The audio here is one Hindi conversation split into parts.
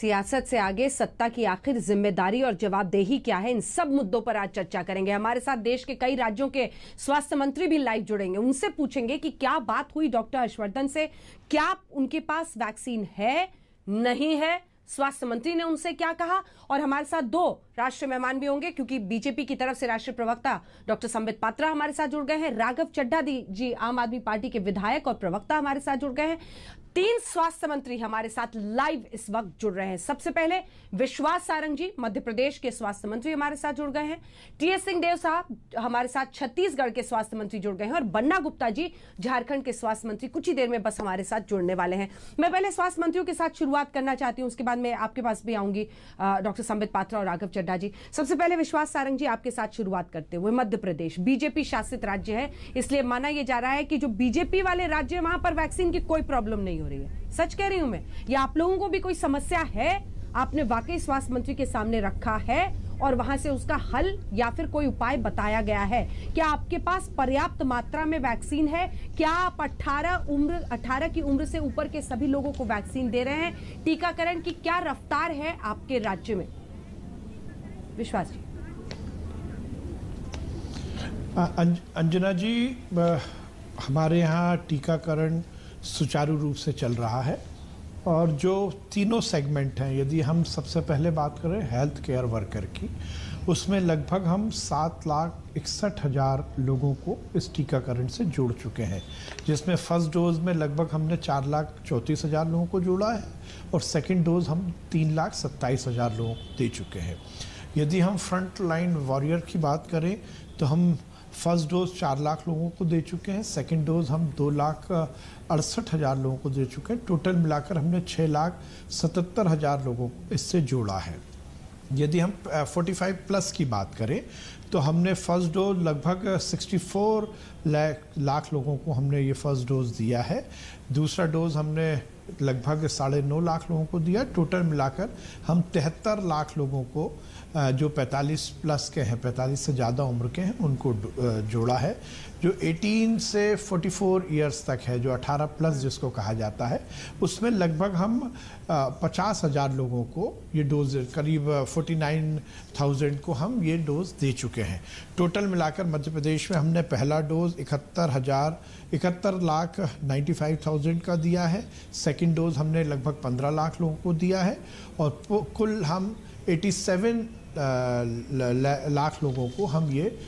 सियासत से आगे सत्ता की आखिर जिम्मेदारी और जवाबदेही क्या है, इन सब मुद्दों पर आज चर्चा करेंगे। हमारे साथ देश के कई राज्यों के स्वास्थ्य मंत्री भी लाइव जुड़ेंगे। उनसे पूछेंगे कि क्या बात हुई डॉक्टर हर्षवर्धन से, क्या उनके पास वैक्सीन है, नहीं है, स्वास्थ्य मंत्री ने उनसे क्या कहा। और हमारे साथ दो राष्ट्रीय मेहमान भी होंगे, क्योंकि बीजेपी की तरफ से राष्ट्रीय प्रवक्ता डॉक्टर संबित पात्रा हमारे साथ जुड़ गए हैं। राघव चड्ढा जी आम आदमी पार्टी के विधायक और प्रवक्ता हमारे साथ जुड़ गए हैं। 3 स्वास्थ्य मंत्री हमारे साथ लाइव इस वक्त जुड़ रहे हैं। सबसे पहले विश्वास सारंग जी मध्य प्रदेश के स्वास्थ्य मंत्री हमारे साथ जुड़ गए हैं। टीएस सिंहदेव साहब हमारे साथ छत्तीसगढ़ के स्वास्थ्य मंत्री जुड़ गए हैं। और बन्ना गुप्ता जी झारखंड के स्वास्थ्य मंत्री कुछ ही देर में बस हमारे साथ जुड़ने वाले हैं। मैं पहले स्वास्थ्य मंत्रियों के साथ शुरुआत करना चाहती हूं, उसके बाद मैं आपके पास भी आऊंगी डॉक्टर संबित पात्रा और राघव चड्ढा जी। सबसे पहले विश्वास सारंग जी आपके साथ शुरुआत करते हुए, मध्य प्रदेश बीजेपी शासित राज्य है, इसलिए माना यह जा रहा है कि जो बीजेपी वाले राज्य है वहां पर वैक्सीन की कोई प्रॉब्लम नहीं हो रही है। सच कह रही हूं मैं, या आप लोगों को भी कोई समस्या है, आपने वाकई स्वास्थ्य मंत्री के सामने रखा है और वहां से उसका हल या फिर कोई उपाय बताया गया है? क्या आपके पास पर्याप्त मात्रा में वैक्सीन है? क्या आप 18 की उम्र से ऊपर के सभी लोगों को वैक्सीन दे रहे हैं? टीकाकरण की क्या रफ्तार है आपके राज्य में? विश्वास जी। अंजना जी, हमारे यहाँ टीकाकरण सुचारू रूप से चल रहा है और जो तीनों सेगमेंट हैं, यदि हम सबसे पहले बात करें हेल्थ केयर वर्कर की, उसमें लगभग हम 7,61,000 लोगों को इस टीकाकरण से जोड़ चुके हैं, जिसमें फर्स्ट डोज में लगभग हमने 4,34,000 लोगों को जोड़ा है और सेकंड डोज हम 3,27,000 लोगों को दे चुके हैं। यदि हम फ्रंट लाइन वॉरियर की बात करें तो हम फर्स्ट डोज 4 लाख लोगों को दे चुके हैं, सेकंड डोज हम 2,68,000 लोगों को दे चुके हैं। टोटल मिलाकर हमने 6,77,000 लोगों को इससे जोड़ा है। यदि हम 45 प्लस की बात करें तो हमने फर्स्ट डोज लगभग 64 लाख लोगों को हमने ये फर्स्ट डोज दिया है। दूसरा डोज हमने लगभग 9.5 लाख लोगों को दिया। टोटल मिलाकर हम 73 लाख लोगों को जो 45 प्लस के हैं, 45 से ज़्यादा उम्र के हैं, उनको जोड़ा है। जो 18 से 44 इयर्स तक है, जो 18 प्लस जिसको कहा जाता है, उसमें लगभग हम 50,000 लोगों को ये डोज, करीब 49,000 को हम ये डोज दे चुके हैं। टोटल मिलाकर मध्य प्रदेश में हमने पहला डोज 71,95,000 का दिया है। सेकंड डोज हमने लगभग 15 लाख लोगों को दिया है और कुल हम 87 लाख लोगों को हम ये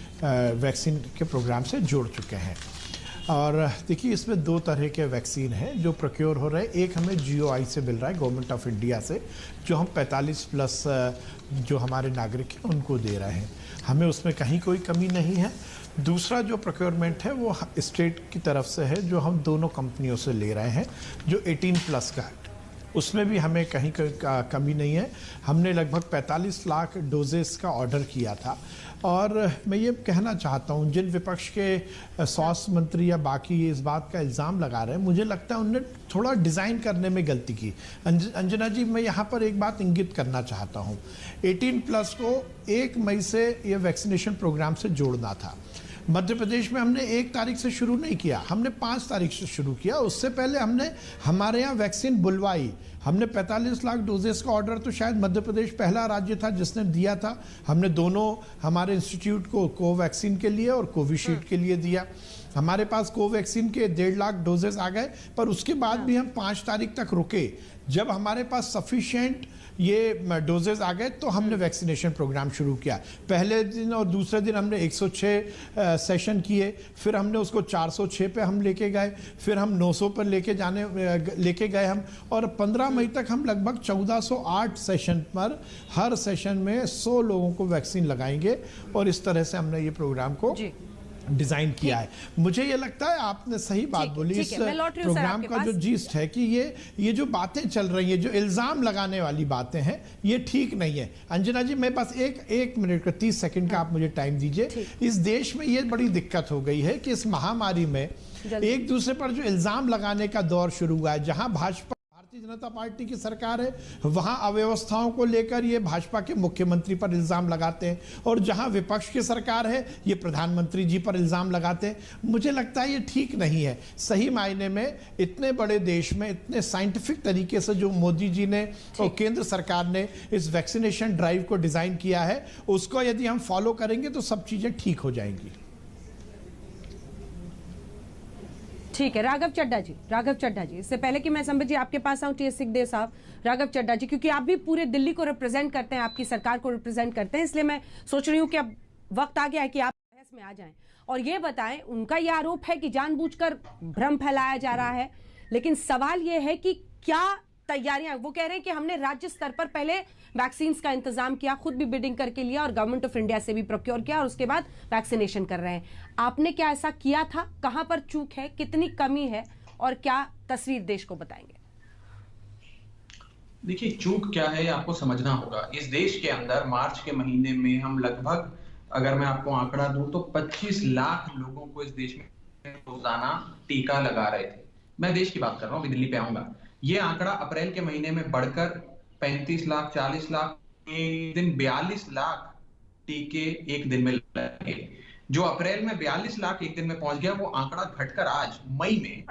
वैक्सीन के प्रोग्राम से जोड़ चुके हैं। और देखिए, इसमें 2 तरह के वैक्सीन हैं जो प्रोक्योर हो रहे हैं। एक हमें GOI से मिल रहा है, गवर्नमेंट ऑफ इंडिया से, जो हम 45 प्लस जो हमारे नागरिक हैं उनको दे रहे हैं। हमें उसमें कहीं कोई कमी नहीं है। दूसरा जो प्रोक्योरमेंट है वो स्टेट की तरफ से है, जो हम दोनों कंपनियों से ले रहे हैं, जो 18 प्लस का है। उसमें भी हमें कहीं कमी नहीं है। हमने लगभग 45 लाख डोजेस का ऑर्डर किया था। और मैं ये कहना चाहता हूँ, जिन विपक्ष के स्वास्थ्य मंत्री या बाकी इस बात का इल्ज़ाम लगा रहे हैं, मुझे लगता है उन्होंने थोड़ा डिज़ाइन करने में गलती की। अंजना जी, मैं यहाँ पर एक बात इंगित करना चाहता हूँ। 18 प्लस को 1 मई से ये वैक्सीनेशन प्रोग्राम से जोड़ना था। मध्य प्रदेश में हमने 1 तारीख से शुरू नहीं किया, हमने 5 तारीख से शुरू किया। उससे पहले हमने हमारे यहाँ वैक्सीन बुलवाई। हमने 45 लाख डोजेस का ऑर्डर, तो शायद मध्य प्रदेश पहला राज्य था जिसने दिया था। हमने दोनों हमारे इंस्टीट्यूट को कोवैक्सीन के लिए और कोविशील्ड के लिए दिया। हमारे पास कोवैक्सीन के 1.5 लाख डोजेस आ गए, पर उसके बाद भी हम 5 तारीख तक रुके। जब हमारे पास सफिशिएंट ये डोजेस आ गए तो हमने वैक्सीनेशन प्रोग्राम शुरू किया। पहले दिन और दूसरे दिन हमने 106 सेशन किए, फिर हमने उसको 406 पे हम लेके गए, फिर हम 900 पर लेके गए हम, और 15 मई तक हम लगभग 1408 सेशन पर हर सेशन में 100 लोगों को वैक्सीन लगाएंगे। और इस तरह से हमने ये प्रोग्राम को डिजाइन किया है। मुझे ये लगता है आपने सही बात बोली। इस प्रोग्राम का जो जीस्ट है कि ये जो बातें चल रही है, जो इल्जाम लगाने वाली बातें हैं, ये ठीक नहीं है। अंजना जी, मैं बस एक मिनट का 30 सेकंड का आप मुझे टाइम दीजिए। इस देश में ये बड़ी दिक्कत हो गई है कि इस महामारी में एक दूसरे पर जो इल्जाम लगाने का दौर शुरू हुआ है, जहां भारतीय भारतीय जनता पार्टी की सरकार है, वहां अव्यवस्थाओं को लेकर ये भाजपा के मुख्यमंत्री पर इल्जाम लगाते हैं, और जहां विपक्ष की सरकार है ये प्रधानमंत्री जी पर इल्जाम लगाते हैं। मुझे लगता है ये ठीक नहीं है। सही मायने में इतने बड़े देश में इतने साइंटिफिक तरीके से जो मोदी जी ने और केंद्र सरकार ने इस वैक्सीनेशन ड्राइव को डिजाइन किया है, उसको यदि हम फॉलो करेंगे तो सब चीजें ठीक हो जाएंगी। ठीक है, राघव चड्ढा जी, इससे पहले कि मैं संबित जी आपके पास आऊं, टीएस सिंहदेव साहब, राघव चड्ढा जी, क्योंकि आप भी पूरे दिल्ली को रिप्रेजेंट करते हैं, आपकी सरकार को रिप्रेजेंट करते हैं, इसलिए मैं सोच रही हूं कि अब वक्त आ गया है कि आप बहस में आ जाएं और ये बताएं। उनका यह आरोप है कि जानबूझकर भ्रम फैलाया जा रहा है, लेकिन सवाल यह है कि क्या तैयारियां, वो कह रहे हैं कि हमने राज्य स्तर पर पहले वैक्सीन का इंतजाम किया, खुद भी बिडिंग करके लिया और गवर्नमेंट ऑफ इंडिया से भी प्रोक्योर किया और उसके बाद वैक्सीनेशन कर रहे हैं। आपने क्या ऐसा किया था? कहां पर चूक है, कितनी कमी है और क्या तस्वीर देश को बताएंगे? देखिए, चूक क्या है आपको समझना होगा। इस देश के अंदर मार्च के महीने में हम लगभग, अगर मैं आपको आंकड़ा दूं तो 25 लाख लोगों को इस देश में रोजाना टीका लगा रहे थे। मैं देश की बात कर रहा हूं, अभी दिल्ली पे आऊंगा। ये आंकड़ा अप्रैल के महीने में बढ़कर 35 लाख, 40 लाख, एक दिन 42 लाख टीके एक दिन में लगे। जो अप्रैल में 42 लाख एक दिन में पहुंच गया, वो आंकड़ा घटकर आज मई में